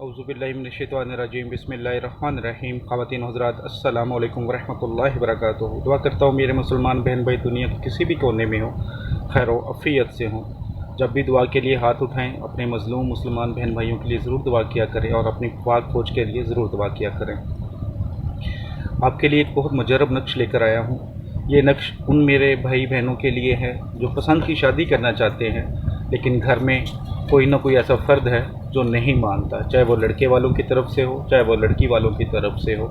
औज़ुबिल्लाहिमिनश्शैतानिर्रजीम बिस्मिल्लाहिर्रहमानिर्रहीम। ख़वातीन हज़रात अस्सलामु अलैकुम वरहमतुल्लाहि वबरकातुहू। दुआ करता हूँ मेरे मुसलमान बहन भाई दुनिया के किसी भी कोने में हो, खैर अफ़ियत से हों। जब भी दुआ के लिए हाथ उठाएं, अपने मज़लूम मुसलमान बहन भाइयों के लिए ज़रूर दुआ किया करें और अपनी पाक फ़ौज के लिए ज़रूर दुआ किया करें। आपके लिए एक बहुत मुजरब नक्श लेकर आया हूँ। ये नक्श उन मेरे भाई बहनों के लिए है जो पसंद की शादी करना चाहते हैं, लेकिन घर में कोई ना कोई ऐसा फ़र्द है जो नहीं मानता, चाहे वो लड़के वालों की तरफ से हो, चाहे वो लड़की वालों की तरफ से हो।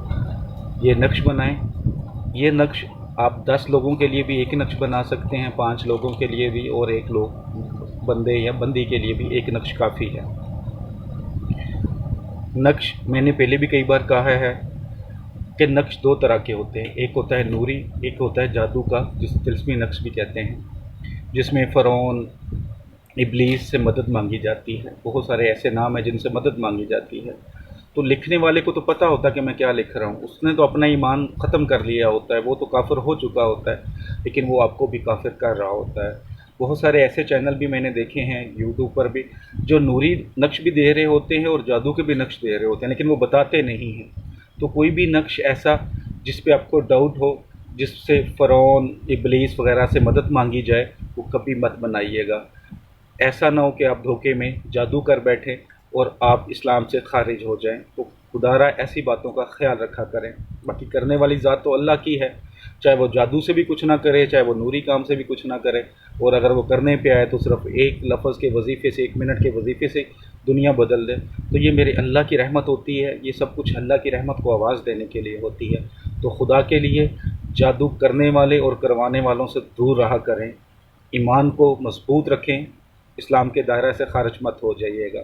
ये नक्श बनाएं। ये नक्श आप 10 लोगों के लिए भी एक नक्श बना सकते हैं, 5 लोगों के लिए भी, और एक लोग बंदे या बंदी के लिए भी एक नक्श काफ़ी है। नक्श मैंने पहले भी कई बार कहा है कि नक्श 2 तरह के होते हैं। एक होता है नूरी, एक होता है जादू का, जिसे तिल्स्मी नक्श भी कहते हैं, जिसमें फ़िरौन इब्लीस से मदद मांगी जाती है। बहुत सारे ऐसे नाम हैं जिनसे मदद मांगी जाती है। तो लिखने वाले को तो पता होता है कि मैं क्या लिख रहा हूँ, उसने तो अपना ईमान ख़त्म कर लिया होता है, वो तो काफिर हो चुका होता है, लेकिन वो आपको भी काफिर कर रहा होता है। बहुत सारे ऐसे चैनल भी मैंने देखे हैं यूट्यूब पर भी, जो नूरी नक्श भी दे रहे होते हैं और जादू के भी नक्श दे रहे होते हैं, लेकिन वो बताते नहीं हैं। तो कोई भी नक्श ऐसा जिस पे आपको डाउट हो, जिससे फ़िरौन इब्लीस वगैरह से मदद मांगी जाए, वो कभी मत बनाइएगा। ऐसा ना हो कि आप धोखे में जादू कर बैठें और आप इस्लाम से खारिज हो जाएं। तो खुदारा ऐसी बातों का ख्याल रखा करें। बाकी करने वाली ज़ात तो अल्लाह की है, चाहे वो जादू से भी कुछ ना करे, चाहे वो नूरी काम से भी कुछ ना करे, और अगर वो करने पे आए तो सिर्फ एक लफ्ज़ के वजीफ़े से, 1 मिनट के वजीफ़े से दुनिया बदल दे, तो ये मेरे अल्लाह की रहमत होती है। ये सब कुछ अल्लाह की रहमत को आवाज़ देने के लिए होती है। तो खुदा के लिए जादू करने वाले और करवाने वालों से दूर रहा करें। ईमान को मजबूत रखें, इस्लाम के दायरे से खारिज मत हो जाइएगा।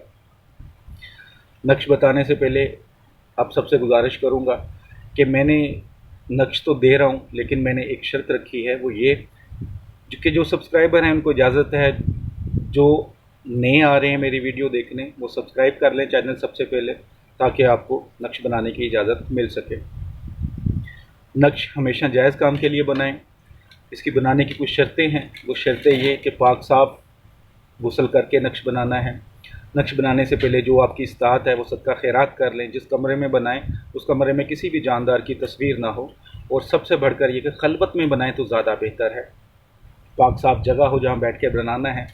नक्श बताने से पहले आप सबसे गुजारिश करूँगा कि मैंने नक्श तो दे रहा हूँ, लेकिन मैंने एक शर्त रखी है, वो ये कि जो सब्सक्राइबर हैं उनको इजाज़त है, जो नए आ रहे हैं मेरी वीडियो देखने, वो सब्सक्राइब कर लें चैनल सबसे पहले, ताकि आपको नक्श बनाने की इजाज़त मिल सके। नक्श हमेशा जायज़ काम के लिए बनाएं। इसकी बनाने की कुछ शर्तें हैं। वो शर्तें ये कि पाक साफ़ गुस्ल करके नक्श बनाना है। नक्श बनाने से पहले जो आपकी इस्तात है वो सदका खैरात कर लें। जिस कमरे में बनाएं उस कमरे में किसी भी जानदार की तस्वीर ना हो, और सबसे बढ़कर ये कि खलबत में बनाएं तो ज़्यादा बेहतर है। पाक साफ जगह हो जहाँ बैठ के बनाना है।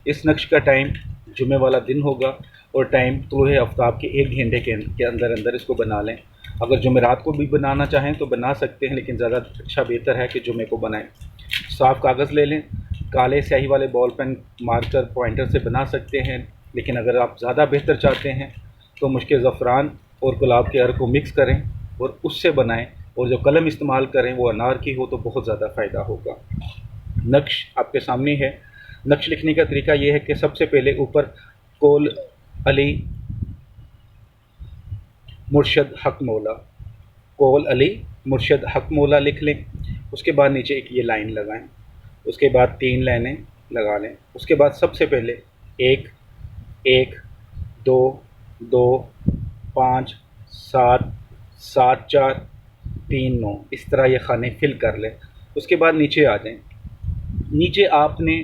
इस नक्श का टाइम जुमे वाला दिन होगा, और टाइम तुलूए आफ्ताब के 1 घंटे के अंदर अंदर इसको बना लें। अगर जुमेरात को भी बनाना चाहें तो बना सकते हैं, लेकिन ज़्यादा अच्छा बेहतर है कि जुमे को बनाएं। साफ़ कागज़ ले लें, काले स्याही वाले बॉल पेन, मार्कर, पॉइंटर से बना सकते हैं, लेकिन अगर आप ज़्यादा बेहतर चाहते हैं तो मुश्क ज़फ़रान और गुलाब के अर्क को मिक्स करें और उससे बनाएं, और जो कलम इस्तेमाल करें वो अनार की हो तो बहुत ज़्यादा फ़ायदा होगा। नक्श आपके सामने है। नक्श लिखने का तरीका ये है कि सबसे पहले ऊपर कोल अली मुर्शद हक मौला, कोल अली मुर्शद हक मौला लिख लें। उसके बाद नीचे एक ये लाइन लगाएं, उसके बाद 3 लाइनें लगा लें। उसके बाद सबसे पहले 1 1 2 2 5 7 7 4 3 9, इस तरह ये खाने फिल कर लें। उसके बाद नीचे आ जाएं। नीचे आपने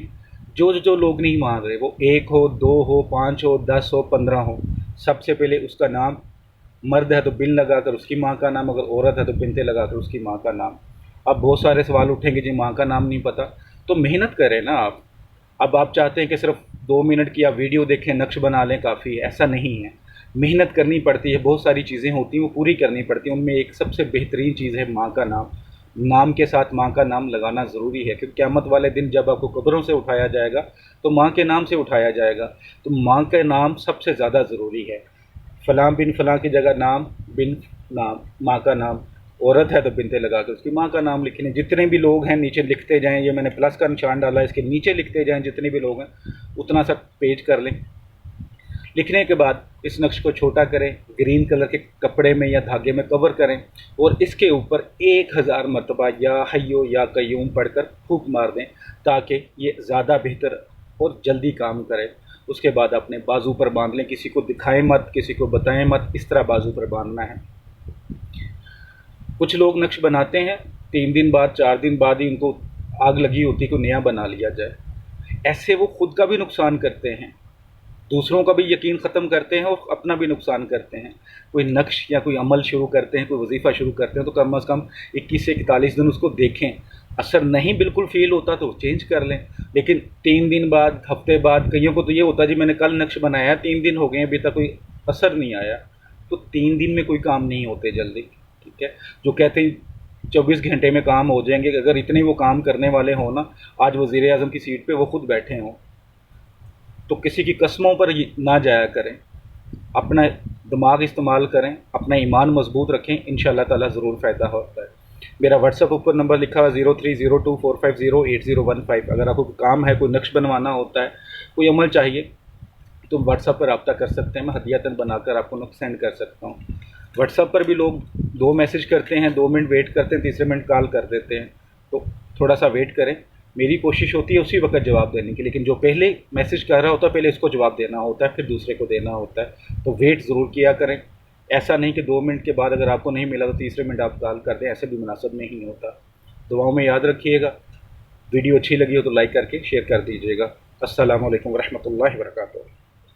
जो लोग नहीं मान रहे, वो 1 हो, 2 हो, 5 हो, 10 हो, 15 हो, सबसे पहले उसका नाम, मर्द है तो बिन लगाकर उसकी माँ का नाम, अगर औरत है तो बिनते लगाकर उसकी माँ का नाम। अब बहुत सारे सवाल उठेंगे जी माँ का नाम नहीं पता, तो मेहनत करें ना आप। अब आप चाहते हैं कि सिर्फ 2 मिनट की आप वीडियो देखें, नक्श बना लें, काफ़ी है, ऐसा नहीं है। मेहनत करनी पड़ती है, बहुत सारी चीज़ें होती हैं वो पूरी करनी पड़ती हैं। उनमें एक सबसे बेहतरीन चीज़ है माँ का नाम। नाम के साथ माँ का नाम लगाना ज़रूरी है, क्योंकि क़यामत वाले दिन जब आपको कब्रों से उठाया जाएगा तो माँ के नाम से उठाया जाएगा। तो माँ का नाम सबसे ज़्यादा ज़रूरी है। फ़लाँ बिन फ़लाँ की जगह नाम बिन नाम, माँ का नाम, औरत है तो बिनते लगा कर उसकी माँ का नाम लिखने। जितने भी लोग हैं नीचे लिखते जाएं, ये मैंने प्लस का निशान डाला है, इसके नीचे लिखते जाएं, जितने भी लोग हैं उतना सा पेज कर लें। लिखने के बाद इस नक्श को छोटा करें, ग्रीन कलर के कपड़े में या धागे में कवर करें, और इसके ऊपर 1000 मरतबा या हय्यो या कय्यूम पढ़कर फूंक मार दें, ताकि ये ज़्यादा बेहतर और जल्दी काम करे। उसके बाद अपने बाजू पर बांध लें, किसी को दिखाएं मत, किसी को बताएं मत, इस तरह बाजू पर बांधना है। कुछ लोग नक्श बनाते हैं, 3 दिन बाद 4 दिन बाद ही उनको आग लगी होती है कि नया बना लिया जाए। ऐसे वो खुद का भी नुकसान करते हैं। دوسروں کا بھی یقین ختم کرتے ہیں اور اپنا بھی نقصان کرتے ہیں. کوئی نقش یا کوئی عمل شروع کرتے ہیں، کوئی وظیفہ شروع کرتے ہیں تو کم از کم 21 سے 41 دن اس کو دیکھیں. اثر نہیں بالکل فیل ہوتا تو چینج کر لیں. لیکن 3 دن بعد، ہفتے بعد، کئیوں کو تو یہ ہوتا ہے جی میں نے کل نقش بنایا 3 دن ہو گئے ہیں ابھی تک کوئی اثر نہیں آیا. تو 3 دن میں کوئی کام نہیں ہوتے جلدی. ٹھیک ہے، جو کہتے ہیں 24 گھنٹے میں کام ہو جائیں گے، اگر اتنے وہ کام کرنے والے ہوں نا، آج وزیر اعظم کی سیٹ پہ وہ خود بیٹھے ہوں، تو کسی کی قسموں پر نہ جایا کریں. اپنا دماغ استعمال کریں، اپنا ایمان مضبوط رکھیں، انشاءاللہ تعالیٰ ضرور فائدہ ہوتا ہے. میرا واٹس ایپ اوپر نمبر لکھا ہوا 0302450805. اگر آپ کو کام ہے، کوئی نقش بنوانا ہوتا ہے، کوئی عمل چاہیے، تو واٹس ایپ پر رابطہ کر سکتے ہیں. میں ہدیۃً بنا کر آپ کو نقش سینڈ کر سکتا ہوں. واٹس ایپ پر بھی لوگ 2 میسج کرتے ہیں، 2 منٹ ویٹ کرتے ہیں، تیسرے منٹ کال کر دیتے ہیں. تو تھوڑا سا ویٹ کریں. میری کوشش ہوتی ہے اسی وقت جواب دینے کی، لیکن جو پہلے میسج کر رہا ہوتا ہے پہلے اس کو جواب دینا ہوتا ہے، پھر دوسرے کو دینا ہوتا ہے. تو ویٹ ضرور کیا کریں. ایسا نہیں کہ 2 منٹ کے بعد اگر آپ کو نہیں ملا تو تیسرے منٹ آپ کال کر دیں، ایسے بھی مناسب نہیں ہوتا. دعاؤں میں یاد رکھیے گا. ویڈیو اچھی لگی ہو تو لائک کر کے شیئر کر دیجیے گا. السلام علیکم ورحمۃ اللہ وبرکاتہ.